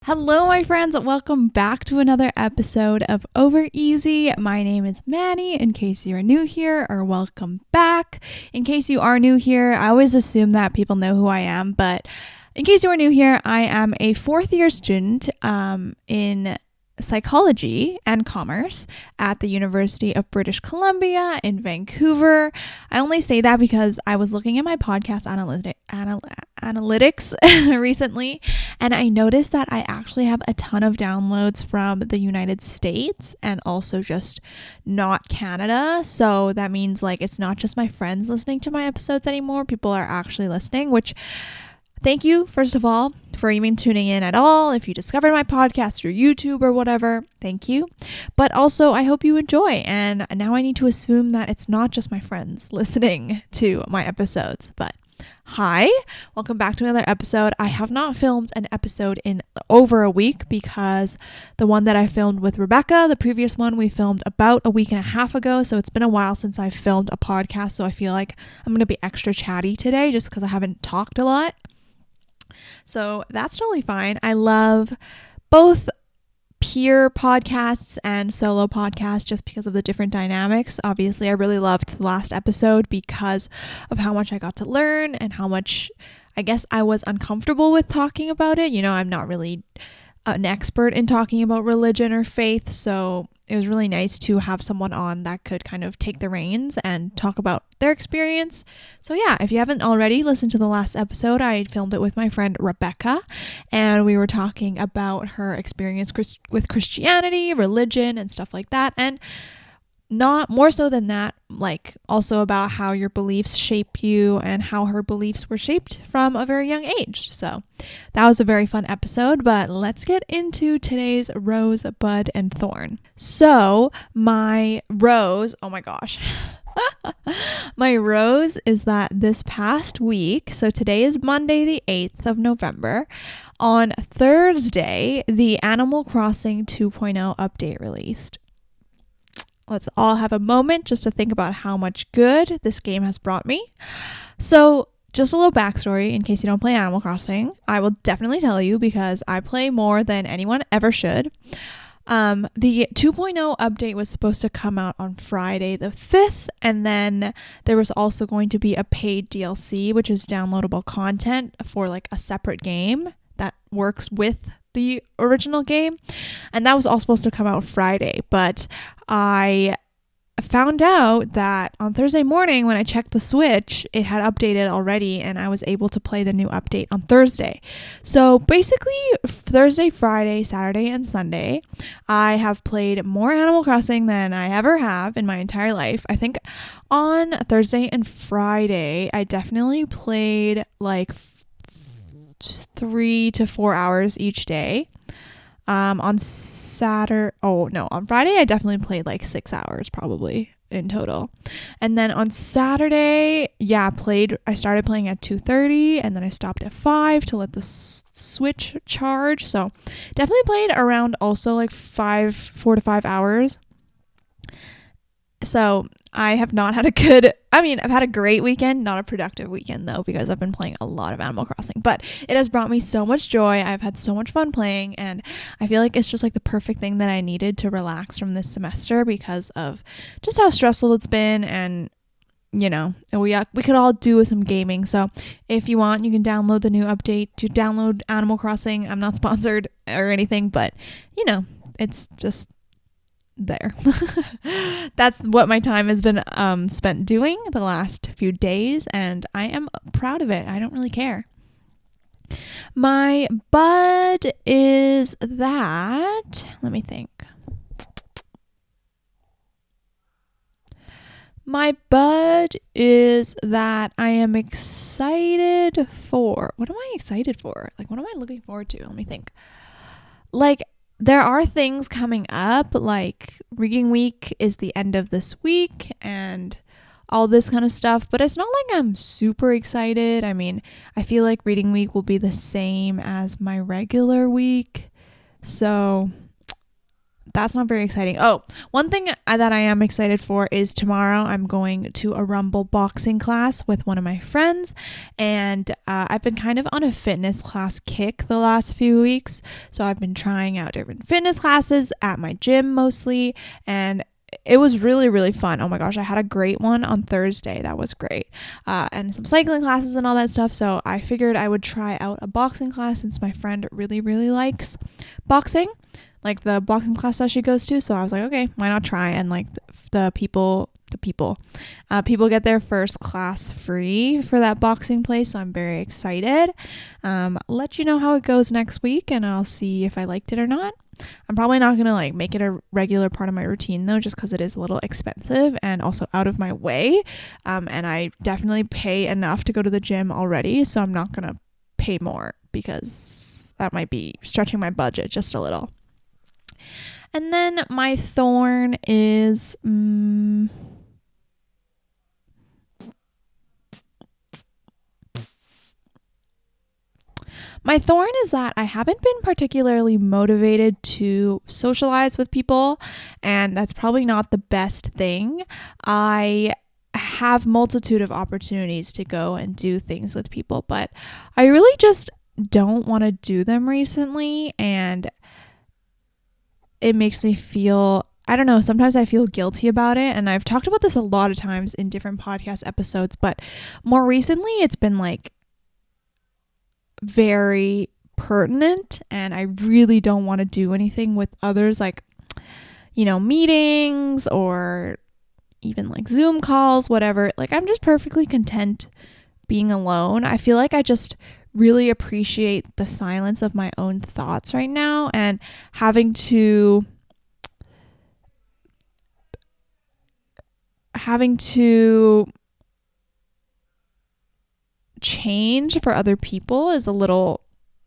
Hello, my friends. Welcome back to another episode of Over Easy. My name is Manny, in case you're new here, or welcome back. In case you are new here, I always assume that people know who I am, but in case you are new here, I am a fourth-year student in psychology and commerce at the University of British Columbia in Vancouver. I only say that because I was looking at my podcast analytics recently, and I noticed that I actually have a ton of downloads from the United States and also just not Canada. So that means like it's not just my friends listening to my episodes anymore. People are actually listening, which thank you, first of all, for even tuning in at all. If you discovered my podcast through YouTube or whatever, thank you. But also, I hope you enjoy. And now I need to assume that it's not just my friends listening to my episodes. But hi, welcome back to another episode. I have not filmed an episode in over a week because the one that I filmed with Rebecca, the previous one, we filmed about a week and a half ago. So it's been a while since I filmed a podcast. So I feel like I'm going to be extra chatty today just because I haven't talked a lot. So that's totally fine. I love both peer podcasts and solo podcasts just because of the different dynamics. Obviously, I really loved the last episode because of how much I got to learn and how much I guess I was uncomfortable with talking about it. You know, I'm not really an expert in talking about religion or faith, so it was really nice to have someone on that could kind of take the reins and talk about their experience. So yeah, if you haven't already listened to the last episode, I filmed it with my friend Rebecca, and we were talking about her experience with Christianity, religion, and stuff like that. And not more so than that, like also about how your beliefs shape you and how her beliefs were shaped from a very young age. So that was a very fun episode, but let's get into today's rose, bud, and thorn. So my rose, oh my gosh. My rose is that this past week, so today is Monday the 8th of November, on Thursday, the Animal Crossing 2.0 update released. Let's all have a moment just to think about how much good this game has brought me. So just a little backstory in case you don't play Animal Crossing. I will definitely tell you because I play more than anyone ever should. The 2.0 update was supposed to come out on Friday the 5th, and then there was also going to be a paid DLC, which is downloadable content for like a separate game that works with the original game, and that was all supposed to come out Friday, but I found out that on Thursday morning when I checked the Switch, it had updated already and I was able to play the new update on Thursday. So basically Thursday, Friday, Saturday, and Sunday, I have played more Animal Crossing than I ever have in my entire life. I think on Thursday and Friday, I definitely played like 3 to 4 hours each day. On Friday I definitely played like 6 hours probably in total. And then on Saturday, I started playing at 2:30 and then I stopped at 5 to let the Switch charge. So definitely played around also like 4 to 5 hours. So I have not had I've had a great weekend, not a productive weekend though, because I've been playing a lot of Animal Crossing, but it has brought me so much joy. I've had so much fun playing, and I feel like it's just like the perfect thing that I needed to relax from this semester because of just how stressful it's been. And you know, we could all do with some gaming. So if you want, you can download the new update to download Animal Crossing. I'm not sponsored or anything, but you know, it's just there. That's what my time has been spent doing the last few days, and I am proud of it. I don't really care. My bud is that, let me think. My bud is that I am excited for, what am I excited for? Like, what am I looking forward to? Let me think. Like, there are things coming up, like reading week is the end of this week and all this kind of stuff, but it's not like I'm super excited. I mean, I feel like reading week will be the same as my regular week. So that's not very exciting. Oh, one thing that I am excited for is tomorrow I'm going to a Rumble boxing class with one of my friends, and I've been kind of on a fitness class kick the last few weeks. So I've been trying out different fitness classes at my gym mostly, and it was really, really fun. Oh my gosh, I had a great one on Thursday. That was great. And some cycling classes and all that stuff. So I figured I would try out a boxing class since my friend really, really likes boxing, like the boxing class that she goes to. So I was like, okay, why not try? And like people get their first class free for that boxing place. So I'm very excited. Let you know how it goes next week, and I'll see if I liked it or not. I'm probably not going to like make it a regular part of my routine though, just because it is a little expensive and also out of my way. And I definitely pay enough to go to the gym already. So I'm not going to pay more because that might be stretching my budget just a little. And then my thorn is... My thorn is that I haven't been particularly motivated to socialize with people, and that's probably not the best thing. I have multitude of opportunities to go and do things with people, but I really just don't want to do them recently, and it makes me feel, I don't know, sometimes I feel guilty about it, and I've talked about this a lot of times in different podcast episodes, but more recently it's been like very pertinent, and I really don't want to do anything with others, like, you know, meetings or even like Zoom calls, whatever. Like, I'm just perfectly content being alone. I feel like I just really appreciate the silence of my own thoughts right now, and having to change for other people is a little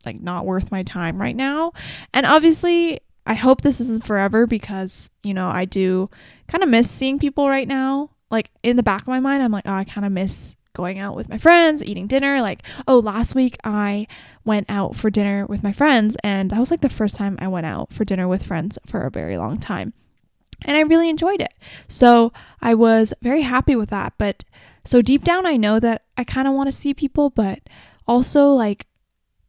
like not worth my time right now. And obviously I hope this isn't forever, because, you know, I do kind of miss seeing people right now. Like, in the back of my mind, I'm like, oh, I kind of miss going out with my friends, eating dinner. Like, oh, last week I went out for dinner with my friends, and that was like the first time I went out for dinner with friends for a very long time, and I really enjoyed it. So I was very happy with that. But so deep down, I know that I kind of want to see people, but also like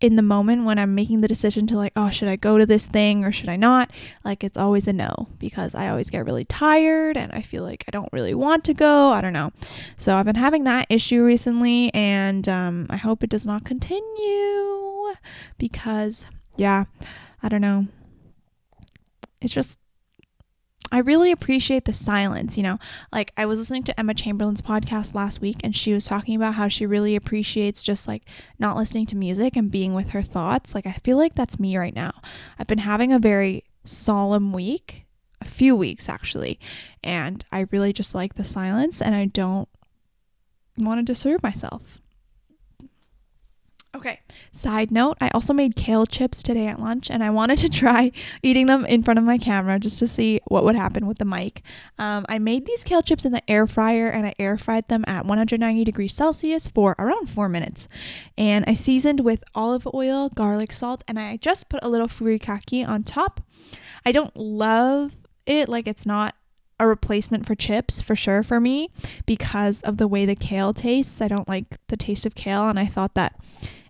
in the moment when I'm making the decision to like, oh, should I go to this thing or should I not? Like, it's always a no, because I always get really tired and I feel like I don't really want to go. I don't know. So I've been having that issue recently, and I hope it does not continue, because yeah, I don't know. It's just, I really appreciate the silence, you know. Like, I was listening to Emma Chamberlain's podcast last week, and she was talking about how she really appreciates just like not listening to music and being with her thoughts. Like, I feel like that's me right now. I've been having a very solemn week, a few weeks actually, and I really just like the silence, and I don't want to disturb myself. Okay, side note, I also made kale chips today at lunch, and I wanted to try eating them in front of my camera just to see what would happen with the mic. I made these kale chips in the air fryer, and I air fried them at 190 degrees Celsius for around 4 minutes. And I seasoned with olive oil, garlic salt, and I just put a little furikake on top. I don't love it, like, it's not a replacement for chips for sure for me because of the way the kale tastes. I don't like the taste of kale, and I thought that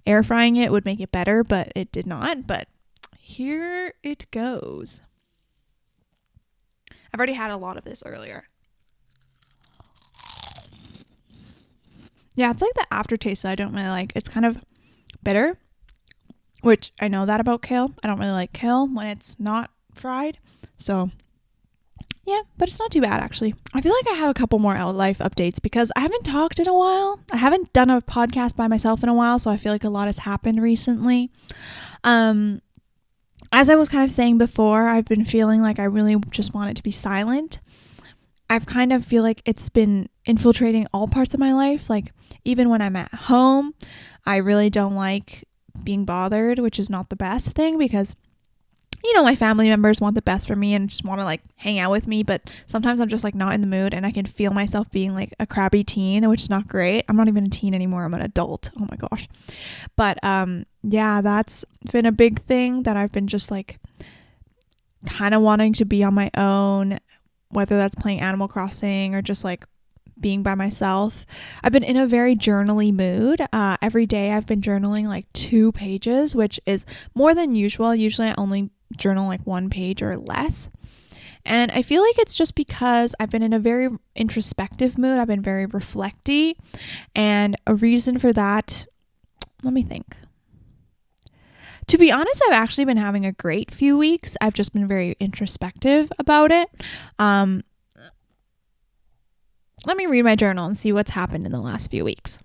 air frying it would make it better, but it did not. But here it goes. I've already had a lot of this earlier. Yeah, it's like the aftertaste that I don't really like. It's kind of bitter, which I know that about kale. I don't really like kale when it's not fried. So yeah, but it's not too bad actually. I feel like I have a couple more life updates because I haven't talked in a while. I haven't done a podcast by myself in a while, so I feel like a lot has happened recently. As I was kind of saying before, I've been feeling like I really just want it to be silent. I've kind of feel like it's been infiltrating all parts of my life. Like, even when I'm at home, I really don't like being bothered, which is not the best thing because, you know, my family members want the best for me and just want to like hang out with me, but sometimes I'm just like not in the mood, and I can feel myself being like a crabby teen, which is not great. I'm not even a teen anymore. I'm an adult. Oh my gosh. But yeah, that's been a big thing that I've been just like kind of wanting to be on my own, whether that's playing Animal Crossing or just like being by myself. I've been in a very journaly mood. Every day I've been journaling like 2 pages, which is more than usual. Usually I only journal like 1 page or less. And I feel like it's just because I've been in a very introspective mood. I've been very reflecty. And a reason for that, let me think. To be honest, I've actually been having a great few weeks. I've just been very introspective about it. Let me read my journal and see what's happened in the last few weeks.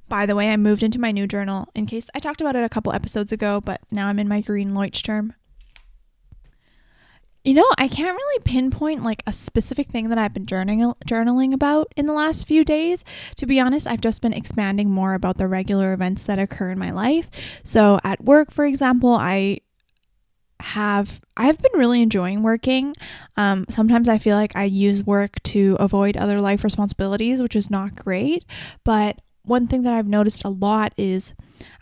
By the way, I moved into my new journal in case I talked about it a couple episodes ago, but now I'm in my green Leuchtturm. You know, I can't really pinpoint like a specific thing that I've been journaling about in the last few days. To be honest, I've just been expanding more about the regular events that occur in my life. So at work, for example, I've been really enjoying working. Sometimes I feel like I use work to avoid other life responsibilities, which is not great. But one thing that I've noticed a lot is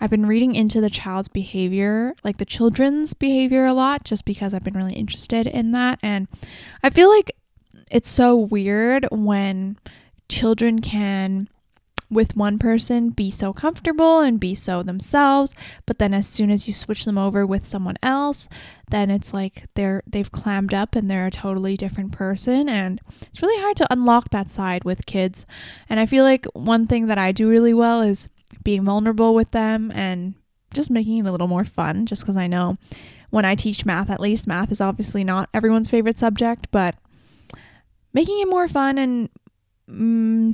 I've been reading into the child's behavior, like the children's behavior a lot, just because I've been really interested in that. And I feel like it's so weird when children can, with one person, be so comfortable and be so themselves, but then as soon as you switch them over with someone else, then it's like they've clammed up and they're a totally different person. And it's really hard to unlock that side with kids. And I feel like one thing that I do really well is being vulnerable with them and just making it a little more fun, just because I know when I teach math, at least, math is obviously not everyone's favorite subject, but making it more fun and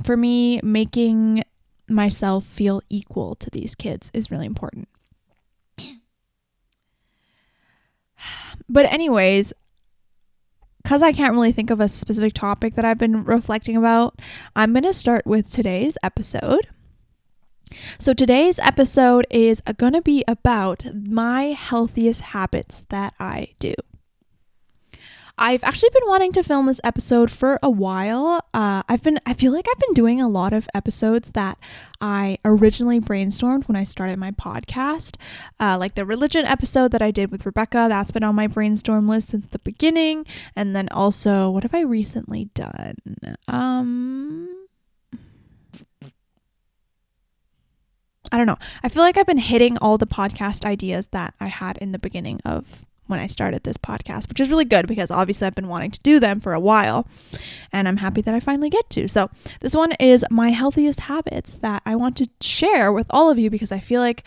for me, making myself feel equal to these kids is really important. But anyways, because I can't really think of a specific topic that I've been reflecting about, I'm going to start with today's episode. So today's episode is going to be about my healthiest habits that I do. I've actually been wanting to film this episode for a while. I feel like I've been doing a lot of episodes that I originally brainstormed when I started my podcast. Like the religion episode that I did with Rebecca, that's been on my brainstorm list since the beginning. And then also, what have I recently done? I don't know. I feel like I've been hitting all the podcast ideas that I had in the beginning of when I started this podcast, which is really good because obviously I've been wanting to do them for a while and I'm happy that I finally get to. So this one is my healthiest habits that I want to share with all of you because I feel like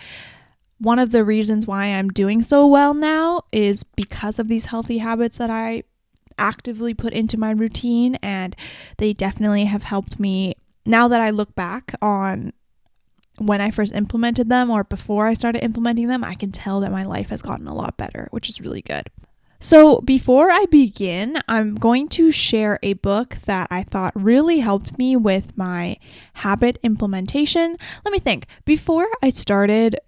one of the reasons why I'm doing so well now is because of these healthy habits that I actively put into my routine, and they definitely have helped me. Now that I look back on when I first implemented them or before I started implementing them, I can tell that my life has gotten a lot better, which is really good. So before I begin, I'm going to share a book that I thought really helped me with my habit implementation. Let me think. Before I started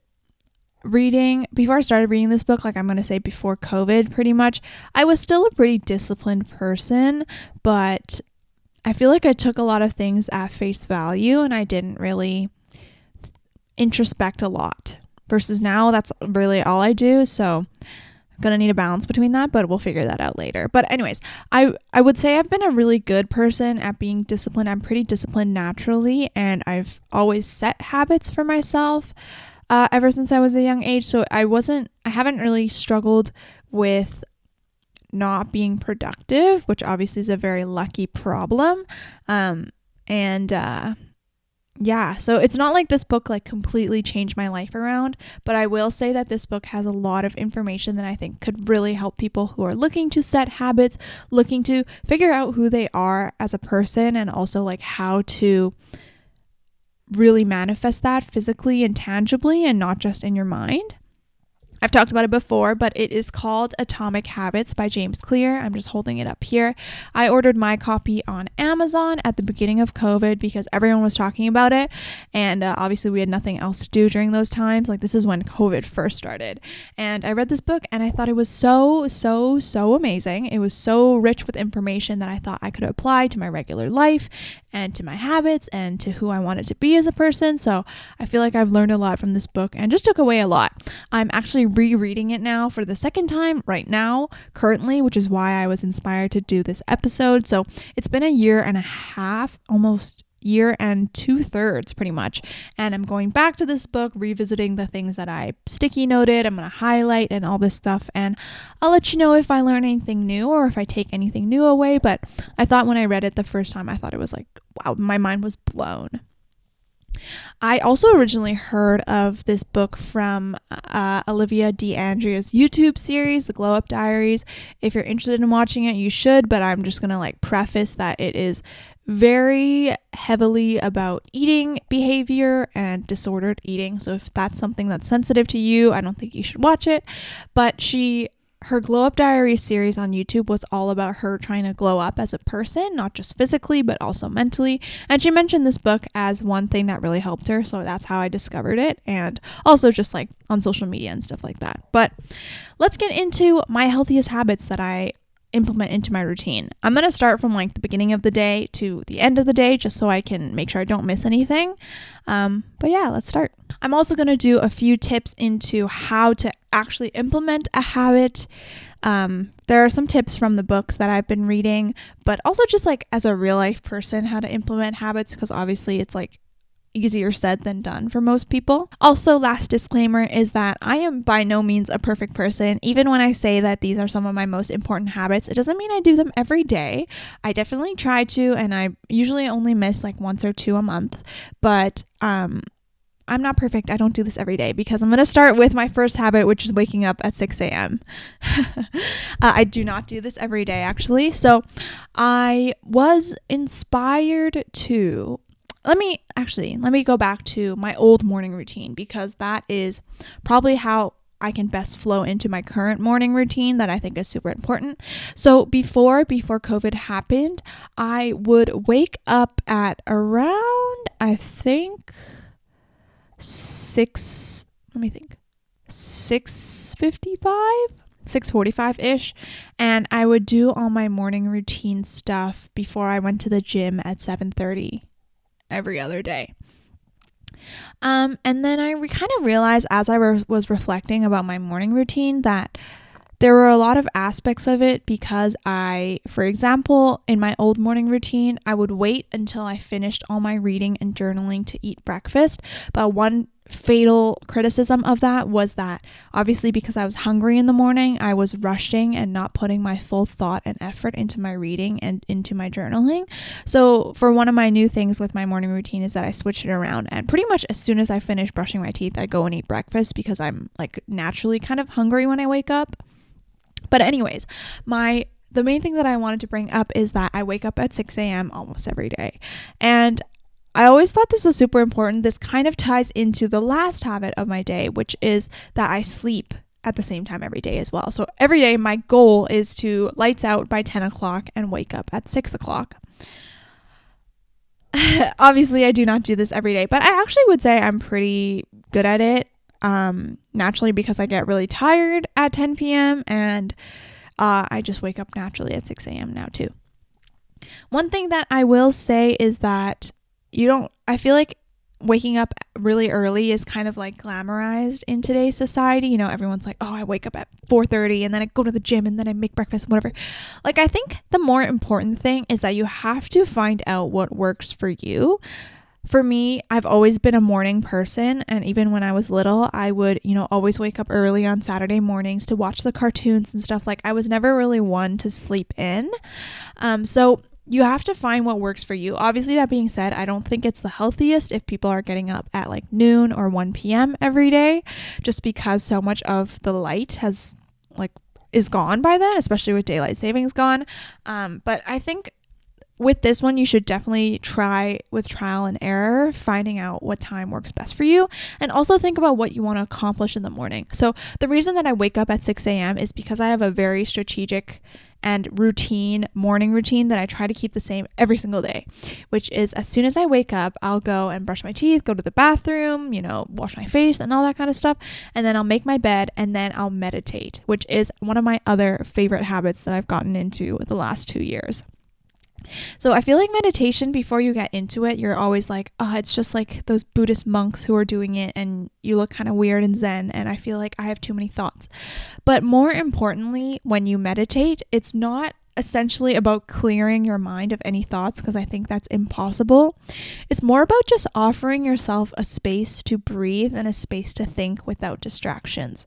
reading this book, like I'm going to say before COVID pretty much, I was still a pretty disciplined person, but I feel like I took a lot of things at face value and I didn't really introspect a lot, versus now that's really all I do. So I'm gonna need a balance between that, but we'll figure that out later. But anyways, I would say I've been a really good person at being disciplined. I'm pretty disciplined naturally, and I've always set habits for myself ever since I was a young age. So I haven't really struggled with not being productive, which obviously is a very lucky problem. Yeah, so it's not like this book like completely changed my life around, but I will say that this book has a lot of information that I think could really help people who are looking to set habits, looking to figure out who they are as a person, and also like how to really manifest that physically and tangibly and not just in your mind. I've talked about it before, but it is called Atomic Habits by James Clear. I'm just holding it up here. I ordered my copy on Amazon at the beginning of COVID because everyone was talking about it. And obviously we had nothing else to do during those times. Like this is when COVID first started. And I read this book and I thought it was so amazing. It was so rich with information that I thought I could apply to my regular life and to my habits and to who I wanted to be as a person. So I feel like I've learned a lot from this book and just took away a lot. I'm actually rereading it now for the second time right now, currently, which is why I was inspired to do this episode. So it's been a year and a half, almost year and 2/3 pretty much, and I'm going back to this book, revisiting the things that I sticky noted, I'm going to highlight and all this stuff, and I'll let you know if I learn anything new or if I take anything new away. But I thought when I read it the first time, I thought it was like, wow, my mind was blown. I also originally heard of this book from Olivia D'Andrea's YouTube series, The Glow Up Diaries. If you're interested in watching it, you should, but I'm just going to like preface that it is very heavily about eating behavior and disordered eating. So if that's something that's sensitive to you, I don't think you should watch it. But her Glow Up Diaries series on YouTube was all about her trying to glow up as a person, not just physically, but also mentally. And she mentioned this book as one thing that really helped her. So that's how I discovered it. And also just like on social media and stuff like that. But let's get into my healthiest habits that I implement into my routine. I'm going to start from like the beginning of the day to the end of the day, just so I can make sure I don't miss anything. But yeah, let's start. I'm also going to do a few tips into how to actually implement a habit. There are some tips from the books that I've been reading, but also just like as a real life person, how to implement habits, because obviously it's like easier said than done for most people. Also, last disclaimer is that I am by no means a perfect person. Even when I say that these are some of my most important habits, it doesn't mean I do them every day. I definitely try to, and I usually only miss like once or two a month, but I'm not perfect. I don't do this every day, because I'm going to start with my first habit, which is waking up at 6 a.m. I do not do this every day, actually. So I was inspired to Let me go back to my old morning routine, because that is probably how I can best flow into my current morning routine that I think is super important. So before COVID happened, I would wake up at around, I think 6:45-ish, and I would do all my morning routine stuff before I went to the gym at 7:30 every other day. And then I kind of realized as I was reflecting about my morning routine that there were a lot of aspects of it, because for example, in my old morning routine, I would wait until I finished all my reading and journaling to eat breakfast. But one fatal criticism of that was that obviously, because I was hungry in the morning, I was rushing and not putting my full thought and effort into my reading and into my journaling. So for one of my new things with my morning routine is that I switched it around, and pretty much as soon as I finish brushing my teeth, I go and eat breakfast, because I'm like naturally kind of hungry when I wake up. But anyways, the main thing that I wanted to bring up is that I wake up at 6 a.m. almost every day. And I always thought this was super important. This kind of ties into the last habit of my day, which is that I sleep at the same time every day as well. So every day my goal is to lights out by 10 o'clock and wake up at 6 o'clock. Obviously, I do not do this every day, but I actually would say I'm pretty good at it. Naturally, because I get really tired at 10 p.m. and I just wake up naturally at 6 a.m. now too. One thing that I will say is that I feel like waking up really early is kind of like glamorized in today's society. You know, everyone's like, oh, I wake up at 4:30 and then I go to the gym and then I make breakfast, whatever. Like, I think the more important thing is that you have to find out what works for you. For me, I've always been a morning person, and even when I was little, I would, always wake up early on Saturday mornings to watch the cartoons and stuff. Like, I was never really one to sleep in. So you have to find what works for you. Obviously, that being said, I don't think it's the healthiest if people are getting up at like noon or 1 p.m. every day, just because so much of the light is gone by then, especially with daylight savings gone. But I think with this one, you should definitely try with trial and error, finding out what time works best for you, and also think about what you want to accomplish in the morning. So the reason that I wake up at 6 a.m. is because I have a very strategic and morning routine that I try to keep the same every single day, which is as soon as I wake up, I'll go and brush my teeth, go to the bathroom, wash my face and all that kind of stuff. And then I'll make my bed and then I'll meditate, which is one of my other favorite habits that I've gotten into the last 2 years. So I feel like meditation, before you get into it, you're always like, oh, it's just like those Buddhist monks who are doing it and you look kind of weird and zen. And I feel like I have too many thoughts. But more importantly, when you meditate, it's not essentially about clearing your mind of any thoughts, because I think that's impossible. It's more about just offering yourself a space to breathe and a space to think without distractions.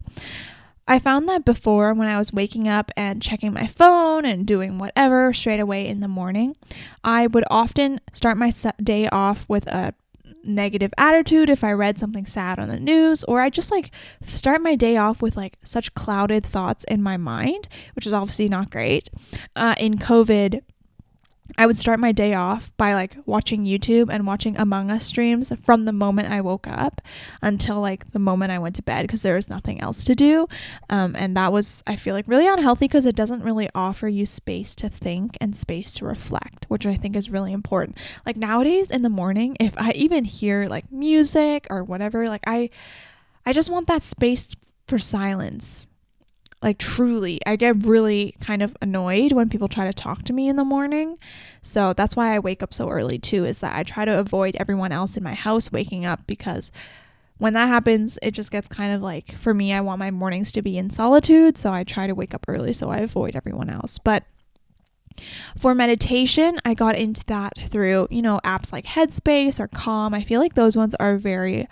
I found that before, when I was waking up and checking my phone and doing whatever straight away in the morning, I would often start my day off with a negative attitude if I read something sad on the news, or I just like start my day off with like such clouded thoughts in my mind, which is obviously not great. In COVID, I would start my day off by like watching YouTube and watching Among Us streams from the moment I woke up until like the moment I went to bed, because there was nothing else to do. And that was, I feel like, really unhealthy, because it doesn't really offer you space to think and space to reflect, which I think is really important. Like nowadays in the morning, if I even hear like music or whatever, like I just want that space for silence. Like truly, I get really kind of annoyed when people try to talk to me in the morning. So that's why I wake up so early too, is that I try to avoid everyone else in my house waking up, because when that happens, it just gets kind of like, for me, I want my mornings to be in solitude. So I try to wake up early so I avoid everyone else. But for meditation, I got into that through, apps like Headspace or Calm. I feel like those ones are very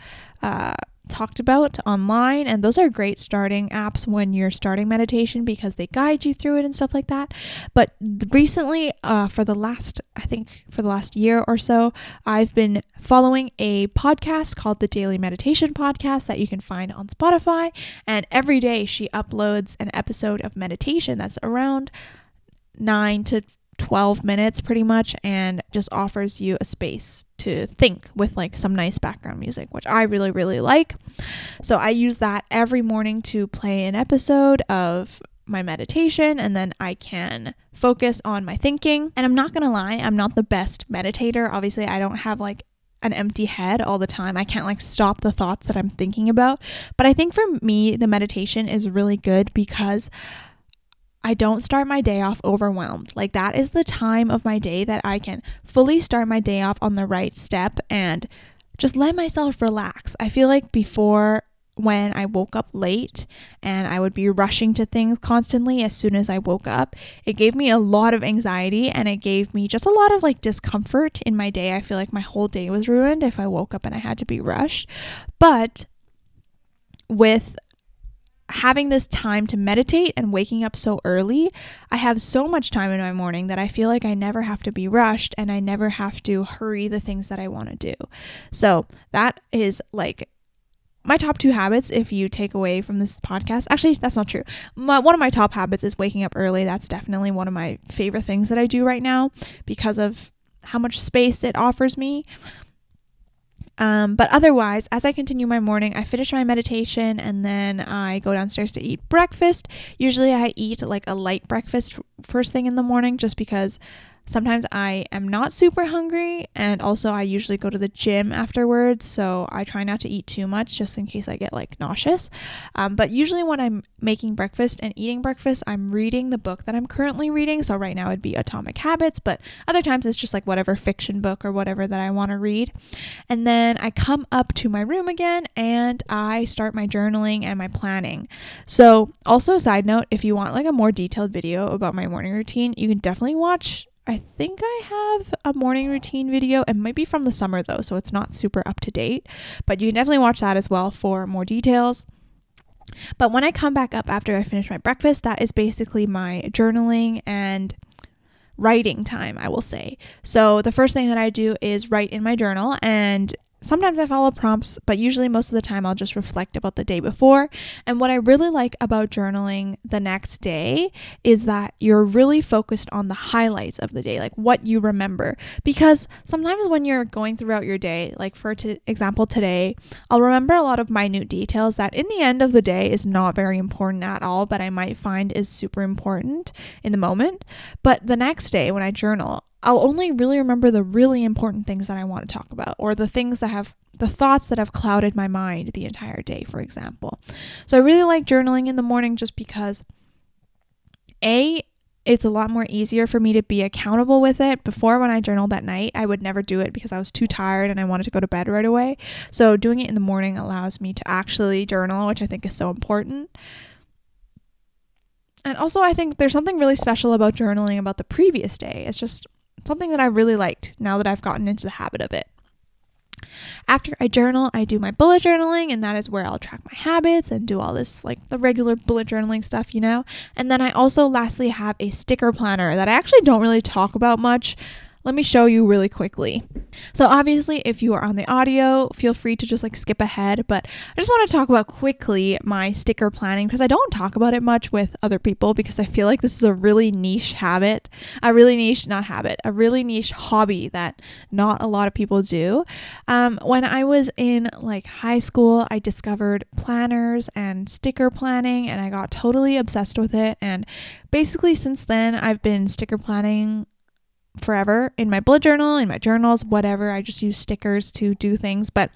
talked about online, and those are great starting apps when you're starting meditation, because they guide you through it and stuff like that. But recently, for the last year or so, I've been following a podcast called the Daily Meditation Podcast that you can find on Spotify, and every day she uploads an episode of meditation that's around 9 to 12 minutes pretty much, and just offers you a space to think with like some nice background music, which I really, really like. So I use that every morning to play an episode of my meditation, and then I can focus on my thinking. And I'm not gonna lie, I'm not the best meditator. Obviously, I don't have like an empty head all the time. I can't like stop the thoughts that I'm thinking about. But I think for me, the meditation is really good because I don't start my day off overwhelmed. Like that is the time of my day that I can fully start my day off on the right step and just let myself relax. I feel like before, when I woke up late and I would be rushing to things constantly as soon as I woke up, it gave me a lot of anxiety, and it gave me just a lot of like discomfort in my day. I feel like my whole day was ruined if I woke up and I had to be rushed. But with having this time to meditate and waking up so early, I have so much time in my morning that I feel like I never have to be rushed, and I never have to hurry the things that I want to do. So that is like my top 2 habits if you take away from this podcast. Actually, that's not true. One of my top habits is waking up early. That's definitely one of my favorite things that I do right now because of how much space it offers me. But otherwise, as I continue my morning, I finish my meditation and then I go downstairs to eat breakfast. Usually I eat like a light breakfast first thing in the morning, just because sometimes I am not super hungry, and also I usually go to the gym afterwards, so I try not to eat too much just in case I get like nauseous. But usually when I'm making breakfast and eating breakfast, I'm reading the book that I'm currently reading. So right now it'd be Atomic Habits, but other times it's just like whatever fiction book or whatever that I want to read. And then I come up to my room again and I start my journaling and my planning. So also, side note, if you want like a more detailed video about my morning routine, you can definitely watch, I think I have a morning routine video. It might be from the summer though, so it's not super up to date, but you can definitely watch that as well for more details. But when I come back up after I finish my breakfast, that is basically my journaling and writing time, I will say. So the first thing that I do is write in my journal, and sometimes I follow prompts, but usually most of the time I'll just reflect about the day before. And what I really like about journaling the next day is that you're really focused on the highlights of the day, like what you remember. Because sometimes when you're going throughout your day, like for example today, I'll remember a lot of minute details that in the end of the day is not very important at all, but I might find is super important in the moment. But the next day when I journal, I'll only really remember the really important things that I want to talk about, or the things that have the thoughts that have clouded my mind the entire day, for example. So I really like journaling in the morning just because it's a lot more easier for me to be accountable with it. Before, when I journaled at night, I would never do it because I was too tired and I wanted to go to bed right away. So doing it in the morning allows me to actually journal, which I think is so important. And also, I think there's something really special about journaling about the previous day. It's just something that I really liked now that I've gotten into the habit of it. After I journal, I do my bullet journaling, and that is where I'll track my habits and do all this, like the regular bullet journaling stuff, you know. And then I also lastly have a sticker planner that I actually don't really talk about much. Let me show you really quickly. So obviously, if you are on the audio, feel free to just like skip ahead, but I just want to talk about quickly my sticker planning because I don't talk about it much with other people because I feel like this is a really niche habit, a really niche hobby that not a lot of people do. When I was in like high school, I discovered planners and sticker planning and I got totally obsessed with it. And basically since then, I've been sticker planning forever in my bullet journal, in my journals, whatever. I just use stickers to do things. But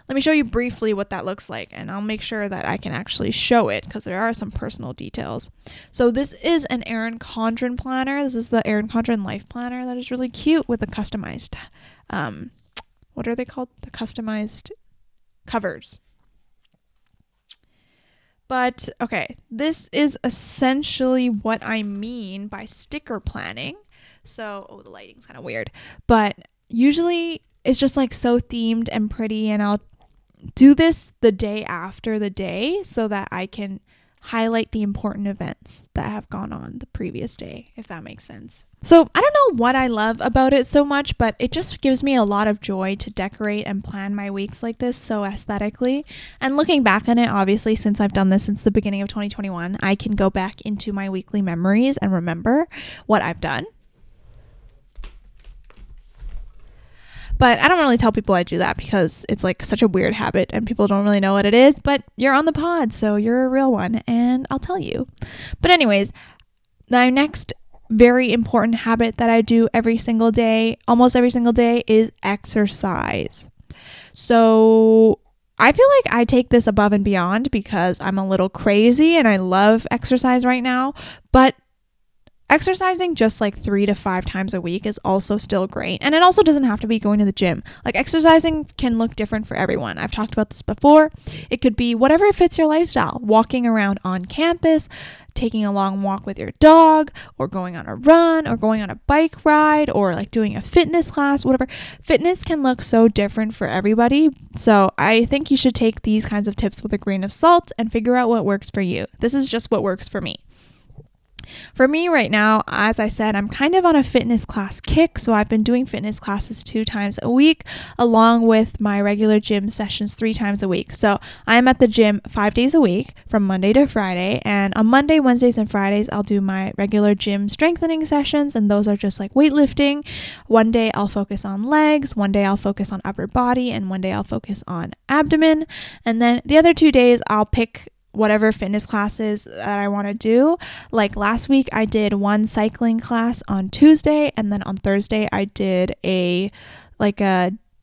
let me show you briefly what that looks like, and I'll make sure that I can actually show it because there are some personal details. So this is an Erin Condren planner. This is the Erin Condren Life Planner that is really cute with the customized what are they called? The customized covers. But okay, this is essentially what I mean by sticker planning. So, the lighting's kind of weird, but usually it's just like so themed and pretty, and I'll do this the day after the day so that I can highlight the important events that have gone on the previous day, if that makes sense. So I don't know what I love about it so much, but it just gives me a lot of joy to decorate and plan my weeks like this so aesthetically. And looking back on it, obviously, since I've done this since the beginning of 2021, I can go back into my weekly memories and remember what I've done. But I don't really tell people I do that because it's like such a weird habit and people don't really know what it is, but you're on the pod, so you're a real one and I'll tell you. But anyways, my next very important habit that I do every single day, almost every single day, is exercise. So I feel like I take this above and beyond because I'm a little crazy and I love exercise right now, but exercising just like 3 to 5 times a week is also still great. And it also doesn't have to be going to the gym. Like exercising can look different for everyone. I've talked about this before. It could be whatever fits your lifestyle. Walking around on campus, taking a long walk with your dog, or going on a run, or going on a bike ride, or like doing a fitness class, whatever. Fitness can look so different for everybody. So I think you should take these kinds of tips with a grain of salt and figure out what works for you. This is just what works for me. For me right now, as I said, I'm kind of on a fitness class kick, so I've been doing fitness classes 2 times a week, along with my regular gym sessions 3 times a week. So I'm at the gym 5 days a week from Monday to Friday, and on Monday, Wednesdays, and Fridays, I'll do my regular gym strengthening sessions, and those are just like weightlifting. One day I'll focus on legs, one day I'll focus on upper body, and one day I'll focus on abdomen, and then the other 2 days I'll pick whatever fitness classes that I want to do. Like last week, I did one cycling class on Tuesday, and then on Thursday, I did a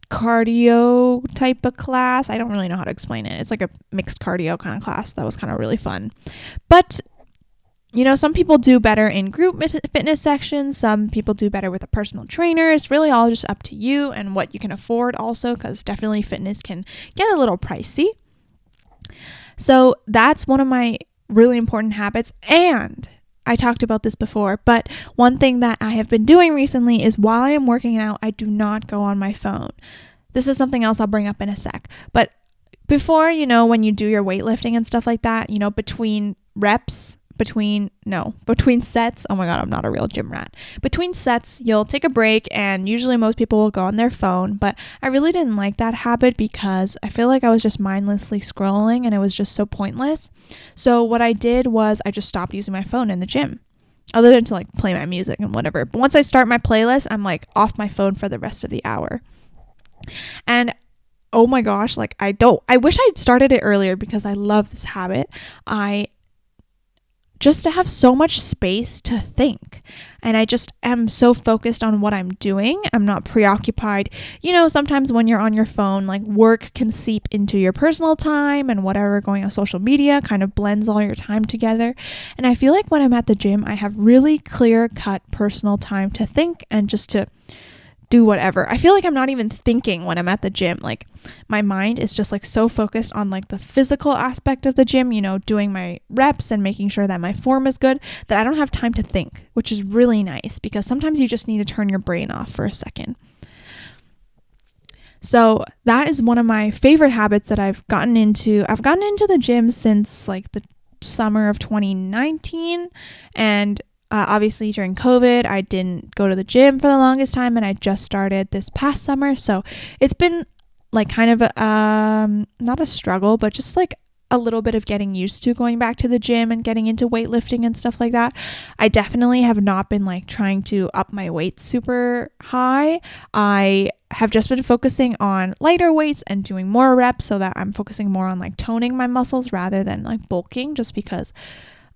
cardio type of class. I don't really know how to explain it. It's like a mixed cardio kind of class. That was kind of really fun. But you know, some people do better in group fitness sections. Some people do better with a personal trainer. It's really all just up to you and what you can afford also, because definitely fitness can get a little pricey. So that's one of my really important habits. And I talked about this before, but one thing that I have been doing recently is while I am working out, I do not go on my phone. This is something else I'll bring up in a sec. But before, you know, when you do your weightlifting and stuff like that, you know, between sets, oh my God, I'm not a real gym rat. Between sets, you'll take a break, and usually most people will go on their phone, but I really didn't like that habit because I feel like I was just mindlessly scrolling and it was just so pointless. So what I did was I just stopped using my phone in the gym, other than to like play my music and whatever. But once I start my playlist, I'm like off my phone for the rest of the hour. And oh my gosh, like I wish I'd started it earlier because I love this habit. I just to have so much space to think. And I just am so focused on what I'm doing. I'm not preoccupied. Sometimes when you're on your phone, like work can seep into your personal time, and whatever going on social media kind of blends all your time together. And I feel like when I'm at the gym, I have really clear-cut personal time to think and just to do whatever. I feel like I'm not even thinking when I'm at the gym. Like my mind is just like so focused on like the physical aspect of the gym, doing my reps and making sure that my form is good, that I don't have time to think, which is really nice because sometimes you just need to turn your brain off for a second. So that is one of my favorite habits that I've gotten into. I've gotten into the gym since like the summer of 2019, and obviously during COVID, I didn't go to the gym for the longest time, and I just started this past summer. So it's been like kind of not a struggle, but just like a little bit of getting used to going back to the gym and getting into weightlifting and stuff like that. I definitely have not been like trying to up my weight super high. I have just been focusing on lighter weights and doing more reps so that I'm focusing more on like toning my muscles rather than like bulking, just because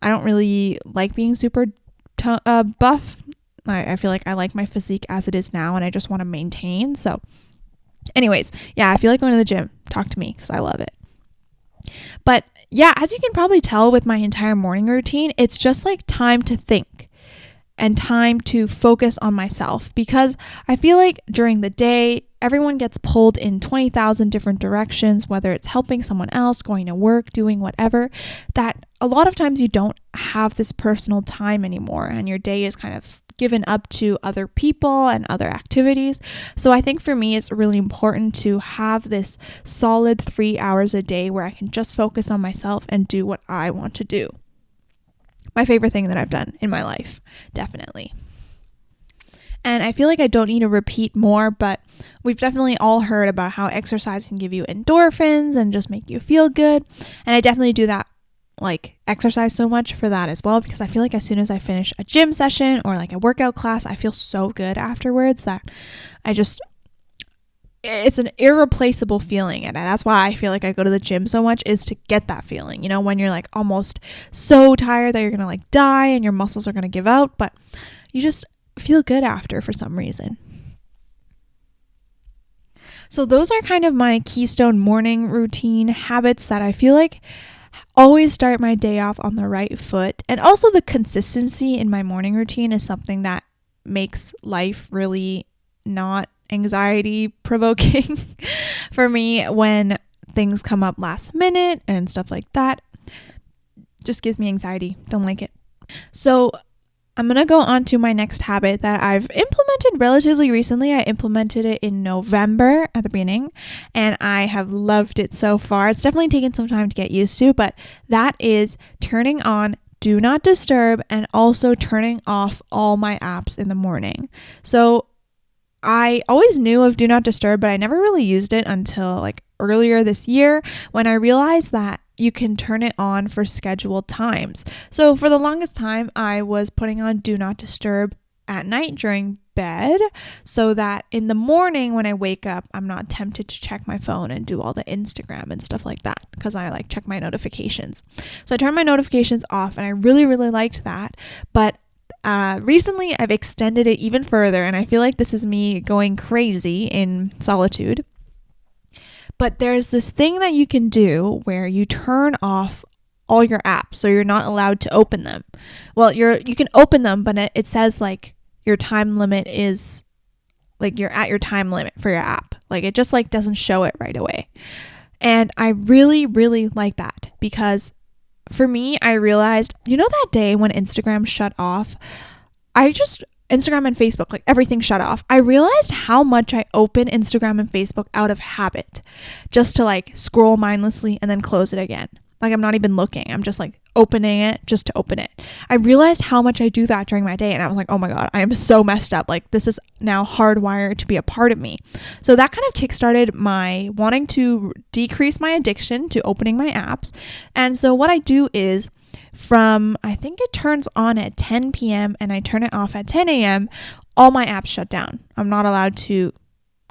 I don't really like being super buff. I feel like I like my physique as it is now, and I just want to maintain. So anyways, yeah, I feel like going to the gym. Talk to me because I love it. But yeah, as you can probably tell with my entire morning routine, it's just like time to think and time to focus on myself, because I feel like during the day, everyone gets pulled in 20,000 different directions, whether it's helping someone else, going to work, doing whatever, that a lot of times you don't have this personal time anymore, and your day is kind of given up to other people and other activities. So I think for me, it's really important to have this solid 3 hours a day where I can just focus on myself and do what I want to do. My favorite thing that I've done in my life, definitely. And I feel like I don't need to repeat more, but we've definitely all heard about how exercise can give you endorphins and just make you feel good. And I definitely do that, like exercise so much for that as well, because I feel like as soon as I finish a gym session or like a workout class, I feel so good afterwards that it's an irreplaceable feeling. And that's why I feel like I go to the gym so much, is to get that feeling, when you're like almost so tired that you're going to like die and your muscles are going to give out, but you just feel good after for some reason. So those are kind of my keystone morning routine habits that I feel like always start my day off on the right foot. And also the consistency in my morning routine is something that makes life really not anxiety provoking for me when things come up last minute and stuff like that. Just gives me anxiety. Don't like it. So I'm going to go on to my next habit that I've implemented relatively recently. I implemented it in November at the beginning, and I have loved it so far. It's definitely taken some time to get used to, but that is turning on Do Not Disturb and also turning off all my apps in the morning. So I always knew of Do Not Disturb, but I never really used it until like earlier this year when I realized that you can turn it on for scheduled times. So for the longest time, I was putting on Do Not Disturb at night during bed so that in the morning when I wake up, I'm not tempted to check my phone and do all the Instagram and stuff like that, because I like check my notifications. So I turned my notifications off, and I really, really liked that. But recently I've extended it even further, and I feel like this is me going crazy in solitude. But there's this thing that you can do where you turn off all your apps, so you're not allowed to open them. Well, you can open them, but it says like your time limit is like you're at your time limit for your app. Like it just like doesn't show it right away. And I really, really like that, because for me, I realized, that day when Instagram shut off, Instagram and Facebook, like everything shut off. I realized how much I open Instagram and Facebook out of habit, just to like scroll mindlessly and then close it again. Like I'm not even looking. I'm just like opening it just to open it. I realized how much I do that during my day, and I was like, oh my God, I am so messed up. Like this is now hardwired to be a part of me. So that kind of kickstarted my wanting to decrease my addiction to opening my apps. And so what I do is, I think it turns on at 10 p.m. and I turn it off at 10 a.m., all my apps shut down. I'm not allowed to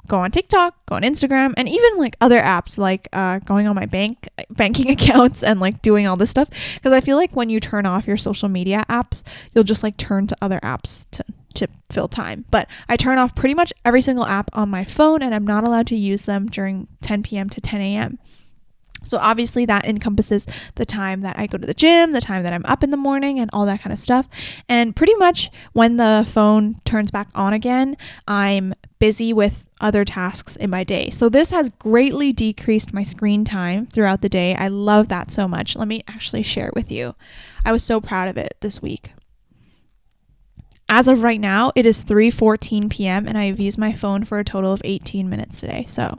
go on TikTok, go on Instagram, and even like other apps like going on my banking accounts and like doing all this stuff. Because I feel like when you turn off your social media apps, you'll just like turn to other apps to fill time. But I turn off pretty much every single app on my phone, and I'm not allowed to use them during 10 p.m. to 10 a.m. So obviously that encompasses the time that I go to the gym, the time that I'm up in the morning, and all that kind of stuff. And pretty much when the phone turns back on again, I'm busy with other tasks in my day. So this has greatly decreased my screen time throughout the day. I love that so much. Let me actually share it with you. I was so proud of it this week. As of right now, it is 3:14 p.m. and I've used my phone for a total of 18 minutes today. So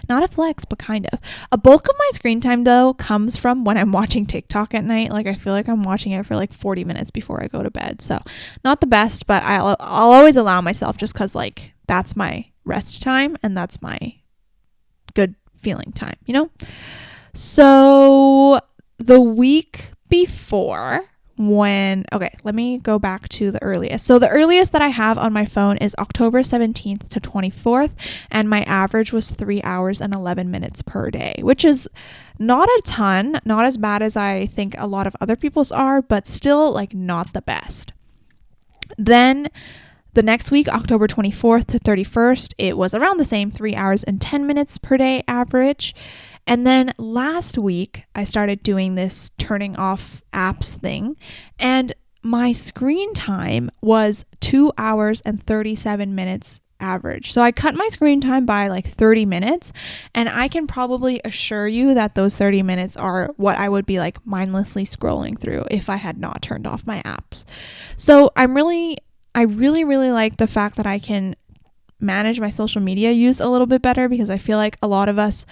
not a flex, but kind of. A bulk of my screen time, though, comes from when I'm watching TikTok at night. Like, I feel like I'm watching it for like 40 minutes before I go to bed. So not the best, but I'll always allow myself, just because like that's my rest time and that's my good feeling time, you know? So the week before, let me go back to the earliest. So the earliest that I have on my phone is October 17th to 24th, and my average was 3 hours and 11 minutes per day, which is not a ton, not as bad as I think a lot of other people's are, but still like not the best. Then the next week, October 24th to 31st, it was around the same 3 hours and 10 minutes per day average. And then last week, I started doing this turning off apps thing, and my screen time was 2 hours and 37 minutes average. So I cut my screen time by like 30 minutes, and I can probably assure you that those 30 minutes are what I would be like mindlessly scrolling through if I had not turned off my apps. So I really like the fact that I can manage my social media use a little bit better, because I feel like a lot of us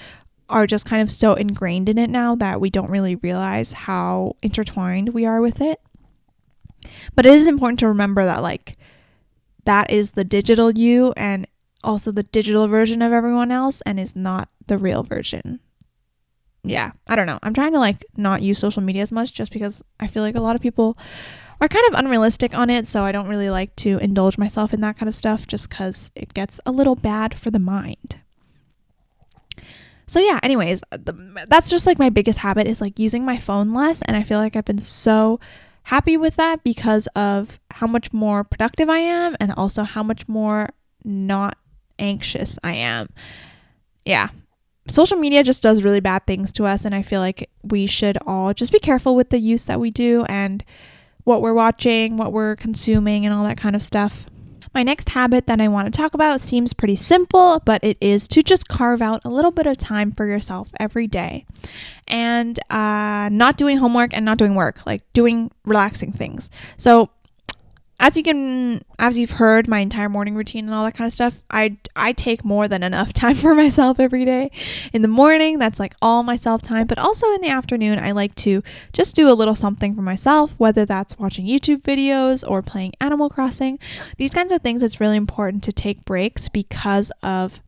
are just kind of so ingrained in it now that we don't really realize how intertwined we are with it. But it is important to remember that like that is the digital you and also the digital version of everyone else, and is not the real version. Yeah, I don't know. I'm trying to like not use social media as much, just because I feel like a lot of people are kind of unrealistic on it. So I don't really like to indulge myself in that kind of stuff, just because it gets a little bad for the mind. So yeah, anyways, that's just like my biggest habit, is like using my phone less. And I feel like I've been so happy with that because of how much more productive I am, and also how much more not anxious I am. Yeah. Social media just does really bad things to us, and I feel like we should all just be careful with the use that we do and what we're watching, what we're consuming, and all that kind of stuff. My next habit that I want to talk about seems pretty simple, but it is to just carve out a little bit of time for yourself every day, and not doing homework and not doing work, like doing relaxing things. So as you've heard my entire morning routine and all that kind of stuff, I take more than enough time for myself every day. In the morning, that's like all my self time, but also in the afternoon, I like to just do a little something for myself, whether that's watching YouTube videos or playing Animal Crossing. These kinds of things, it's really important to take breaks because of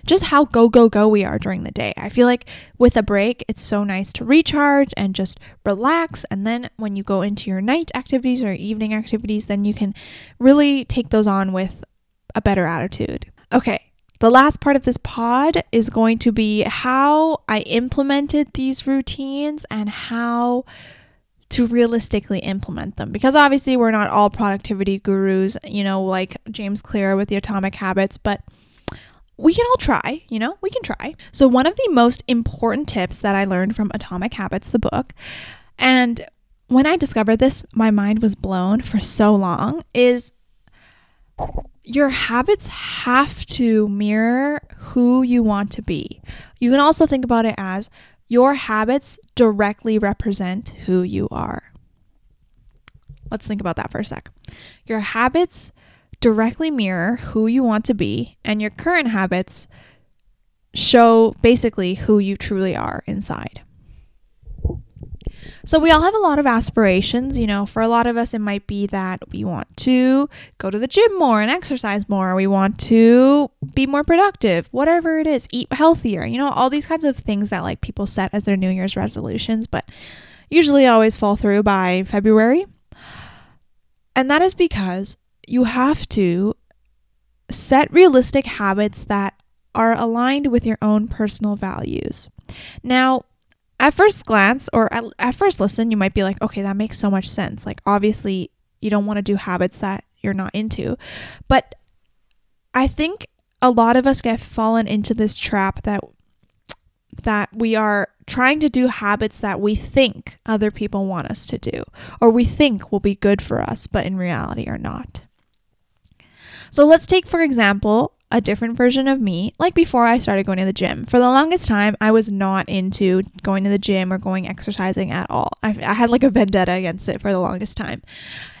just how go we are during the day. I feel like with a break, it's so nice to recharge and just relax. And then when you go into your night activities or evening activities, then you can really take those on with a better attitude. Okay, the last part of this pod is going to be how I implemented these routines and how to realistically implement them, because obviously we're not all productivity gurus, like James Clear with the Atomic Habits, but we can all try, we can try. So one of the most important tips that I learned from Atomic Habits, the book, and when I discovered this, my mind was blown for so long, is your habits have to mirror who you want to be. You can also think about it as your habits directly represent who you are. Let's think about that for a sec. Your habits directly mirror who you want to be, and your current habits show basically who you truly are inside. So we all have a lot of aspirations. For a lot of us, it might be that we want to go to the gym more and exercise more. We want to be more productive, whatever it is, eat healthier, all these kinds of things that like people set as their New Year's resolutions, but usually always fall through by February. And that is because you have to set realistic habits that are aligned with your own personal values. Now, at first glance or at first listen, you might be like, okay, that makes so much sense. Like, obviously, you don't want to do habits that you're not into. But I think a lot of us get fallen into this trap that we are trying to do habits that we think other people want us to do, or we think will be good for us, but in reality are not. So let's take, for example, a different version of me, like before I started going to the gym. For the longest time, I was not into going to the gym or going exercising at all. I had like a vendetta against it for the longest time.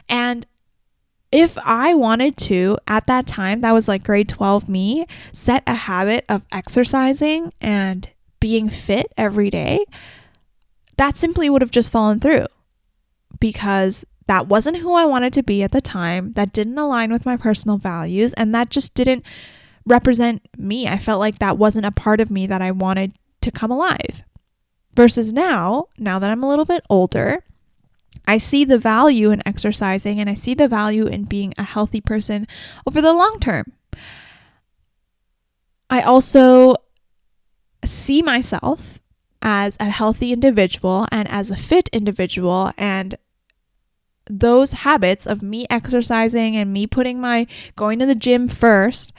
And if I wanted to, at that time, that was like grade 12 me, set a habit of exercising and being fit every day, that simply would have just fallen through because that wasn't who I wanted to be at the time. That didn't align with my personal values, and that just didn't represent me. I felt like that wasn't a part of me that I wanted to come alive. Versus now that I'm a little bit older, I see the value in exercising and I see the value in being a healthy person over the long term. I also see myself as a healthy individual and as a fit individual, and those habits of me exercising and me putting my going to the gym first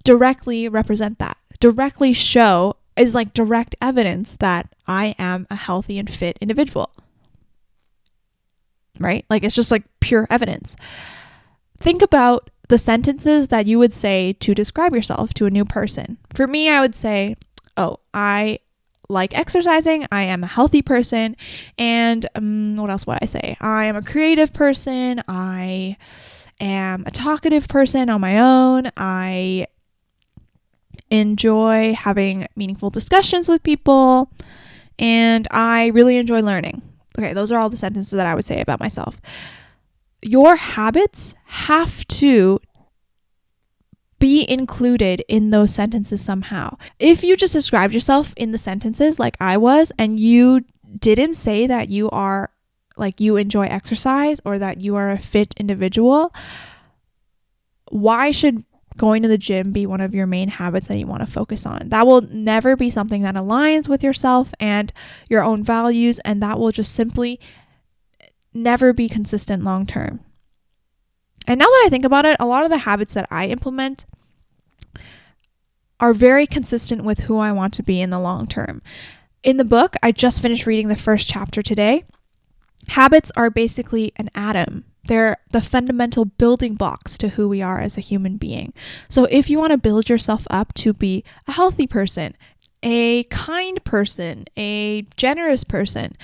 directly represent that, directly show, is like direct evidence that I am a healthy and fit individual. Right? Like, it's just like pure evidence. Think about the sentences that you would say to describe yourself to a new person. For me, I would say, oh, I like exercising, I am a healthy person, and what else would I say? I am a creative person, I am a talkative person on my own, I enjoy having meaningful discussions with people, and I really enjoy learning. Okay, those are all the sentences that I would say about myself. Your habits have to be included in those sentences somehow. If you just described yourself in the sentences like I was, and you didn't say that you are, like, you enjoy exercise or that you are a fit individual, why should going to the gym be one of your main habits that you want to focus on? That will never be something that aligns with yourself and your own values, and that will just simply never be consistent long term. And now that I think about it, a lot of the habits that I implement are very consistent with who I want to be in the long term. In the book, I just finished reading the first chapter today. Habits are basically an atom. They're the fundamental building blocks to who we are as a human being. So if you want to build yourself up to be a healthy person, a kind person, a generous person,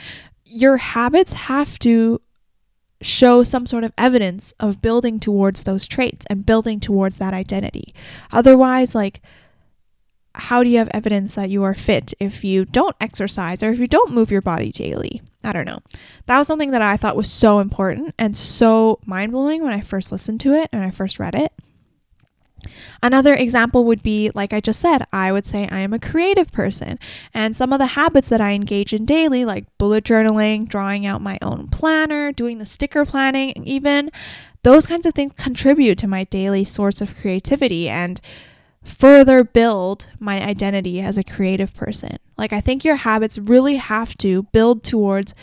your habits have to show some sort of evidence of building towards those traits and building towards that identity. Otherwise, like, how do you have evidence that you are fit if you don't exercise or if you don't move your body daily? I don't know. That was something that I thought was so important and so mind-blowing when I first listened to it and I first read it. Another example would be, like I just said, I would say I am a creative person, and some of the habits that I engage in daily, like bullet journaling, drawing out my own planner, doing the sticker planning, even those kinds of things contribute to my daily source of creativity and further build my identity as a creative person. Like, I think your habits really have to build towards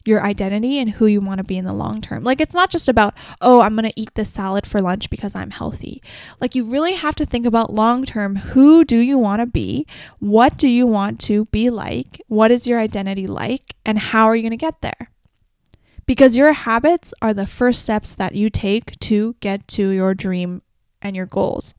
your identity and who you want to be in the long term. Like, it's not just about, oh, I'm going to eat this salad for lunch because I'm healthy. Like, you really have to think about long term, who do you want to be? What do you want to be like? What is your identity like? And how are you going to get there? Because your habits are the first steps that you take to get to your dream and your goals.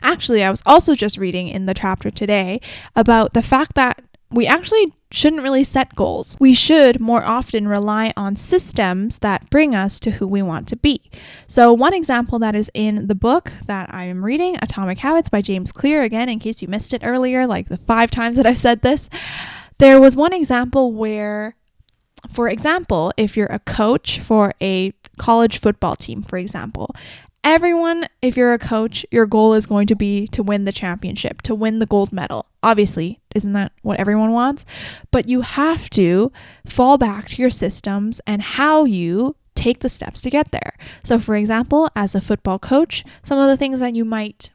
Actually, I was also just reading in the chapter today about the fact that we actually shouldn't really set goals. We should more often rely on systems that bring us to who we want to be. So one example that is in the book that I am reading, Atomic Habits by James Clear, again, in case you missed it earlier, like the 5 times that I've said this, there was one example where, for example, if you're a coach for a college football team, for example, everyone, if you're a coach, your goal is going to be to win the championship, to win the gold medal. Obviously, isn't that what everyone wants? But you have to fall back to your systems and how you take the steps to get there. So for example, as a football coach, some of the things that you might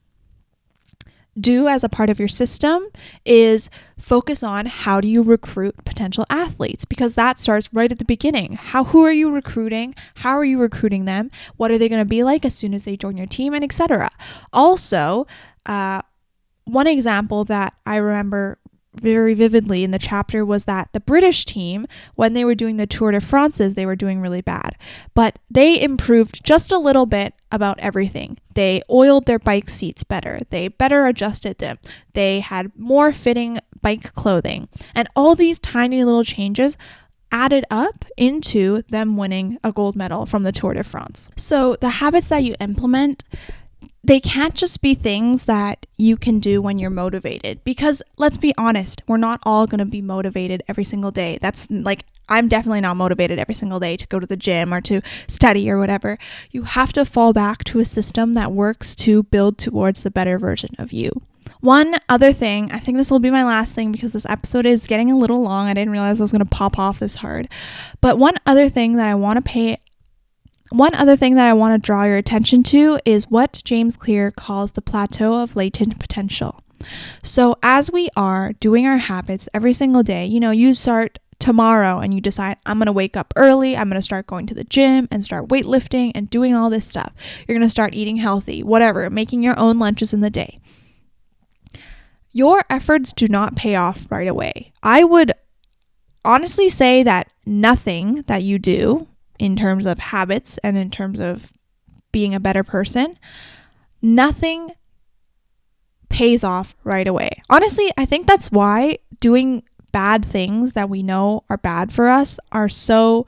do as a part of your system is focus on how do you recruit potential athletes, because that starts right at the beginning. Who are you recruiting? How are you recruiting them? What are they going to be like as soon as they join your team, and etc. Also, one example that I remember very vividly in the chapter was that the British team, when they were doing the Tour de France's, they were doing really bad, but they improved just a little bit about everything. They oiled their bike seats better. They better adjusted them. They had more fitting bike clothing, and all these tiny little changes added up into them winning a gold medal from the Tour de France. So the habits that you implement, they can't just be things that you can do when you're motivated, because let's be honest, we're not all going to be motivated every single day. That's like, I'm definitely not motivated every single day to go to the gym or to study or whatever. You have to fall back to a system that works to build towards the better version of you. One other thing, I think this will be my last thing because this episode is getting a little long. I didn't realize I was going to pop off this hard. But one other thing that I want to draw your attention to is what James Clear calls the plateau of latent potential. So as we are doing our habits every single day, you start tomorrow and you decide, I'm going to wake up early, I'm going to start going to the gym and start weightlifting and doing all this stuff. You're going to start eating healthy, whatever, making your own lunches in the day. Your efforts do not pay off right away. I would honestly say that nothing that you do in terms of habits and in terms of being a better person, nothing pays off right away. Honestly, I think that's why doing bad things that we know are bad for us are so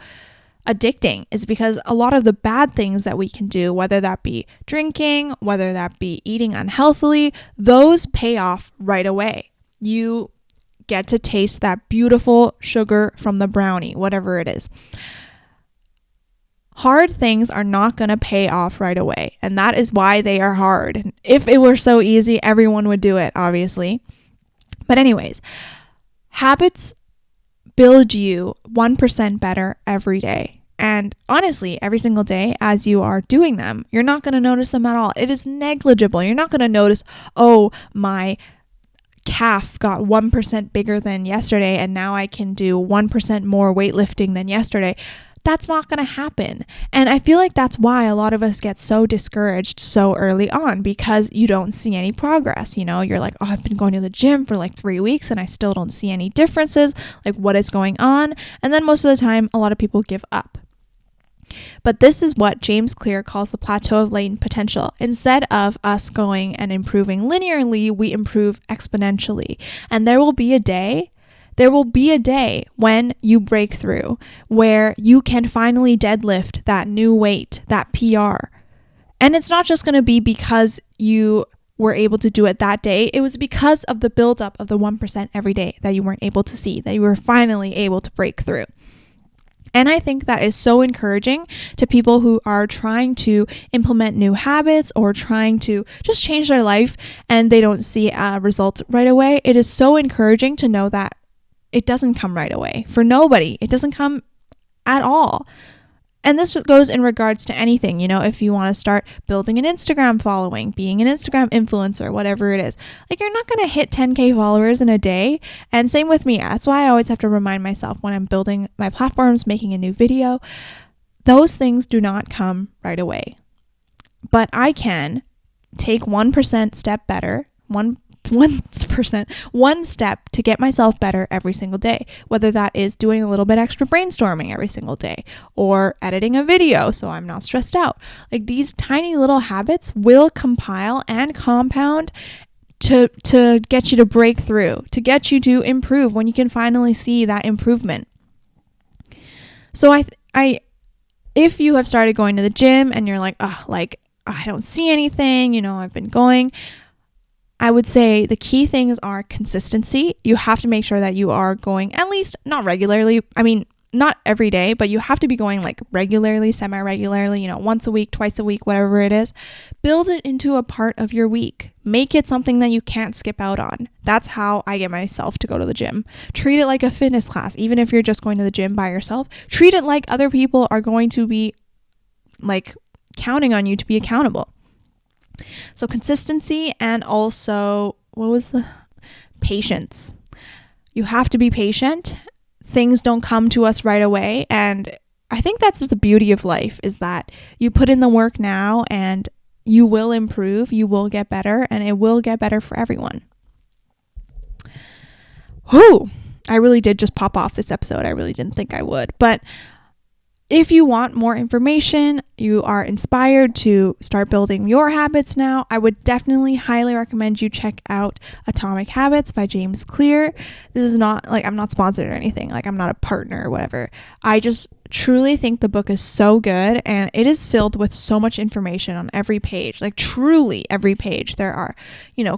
addicting, is because a lot of the bad things that we can do, whether that be drinking, whether that be eating unhealthily, those pay off right away. You get to taste that beautiful sugar from the brownie, whatever it is. Hard things are not going to pay off right away, and that is why they are hard. If it were so easy, everyone would do it, obviously. But anyways, habits build you 1% better every day. And honestly, every single day as you are doing them, you're not going to notice them at all. It is negligible. You're not going to notice, oh, my calf got 1% bigger than yesterday, and now I can do 1% more weightlifting than yesterday. That's not going to happen. And I feel like that's why a lot of us get so discouraged so early on, because you don't see any progress. You're like, oh, I've been going to the gym for like 3 weeks and I still don't see any differences. Like, what is going on? And then most of the time, a lot of people give up. But this is what James Clear calls the plateau of latent potential. Instead of us going and improving linearly, we improve exponentially. And there will be a day when you break through, where you can finally deadlift that new weight, that PR. And it's not just going to be because you were able to do it that day. It was because of the buildup of the 1% every day that you weren't able to see, that you were finally able to break through. And I think that is so encouraging to people who are trying to implement new habits or trying to just change their life and they don't see results right away. It is so encouraging to know that it doesn't come right away. For nobody, it doesn't come at all. And this goes in regards to anything, if you want to start building an Instagram following, being an Instagram influencer, whatever it is. Like, you're not going to hit 10K followers in a day. And same with me. That's why I always have to remind myself when I'm building my platforms, making a new video, those things do not come right away. But I can take 1% step better, 1% one step to get myself better every single day, whether that is doing a little bit extra brainstorming every single day or editing a video so I'm not stressed out. Like, these tiny little habits will compile and compound to get you to break through, to get you to improve when you can finally see that improvement. So if you have started going to the gym and you're like, I don't see anything, I've been going, I would say the key things are consistency. You have to make sure that you are going at least, not regularly. I mean, not every day, but you have to be going like regularly, semi-regularly, once a week, twice a week, whatever it is. Build it into a part of your week. Make it something that you can't skip out on. That's how I get myself to go to the gym. Treat it like a fitness class. Even if you're just going to the gym by yourself, treat it like other people are going to be like counting on you to be accountable. So consistency, and also, what was the patience? You have to be patient. Things don't come to us right away. And I think that's just the beauty of life, is that you put in the work now and you will improve, you will get better, and it will get better for everyone. Whew, I really did just pop off this episode. I really didn't think I would. But if you want more information, you are inspired to start building your habits now, I would definitely highly recommend you check out Atomic Habits by James Clear. This is not like, I'm not sponsored or anything. Like, I'm not a partner or whatever. I just truly think the book is so good, and it is filled with so much information on every page. Like, truly every page. There are,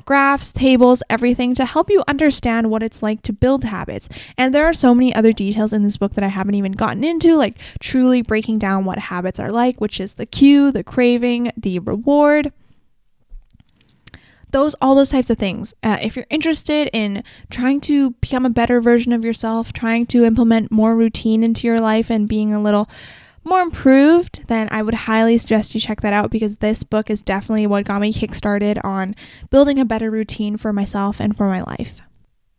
graphs, tables, everything to help you understand what it's like to build habits. And there are so many other details in this book that I haven't even gotten into, like truly breaking down what habits are like, which is the cue, the craving, the reward, all those types of things. If you're interested in trying to become a better version of yourself, trying to implement more routine into your life and being a little more improved, then I would highly suggest you check that out, because this book is definitely what got me kickstarted on building a better routine for myself and for my life.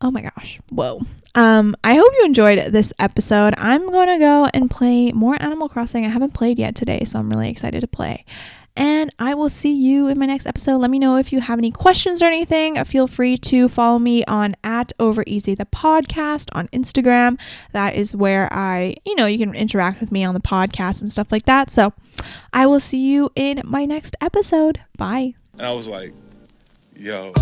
Oh my gosh. Whoa. I hope you enjoyed this episode. I'm going to go and play more Animal Crossing. I haven't played yet today, so I'm really excited to play. And I will see you in my next episode. Let me know if you have any questions or anything. Feel free to follow me on @OverEasyThePodcast on Instagram. That is where you can interact with me on the podcast and stuff like that. So I will see you in my next episode. Bye. And I was like, yo.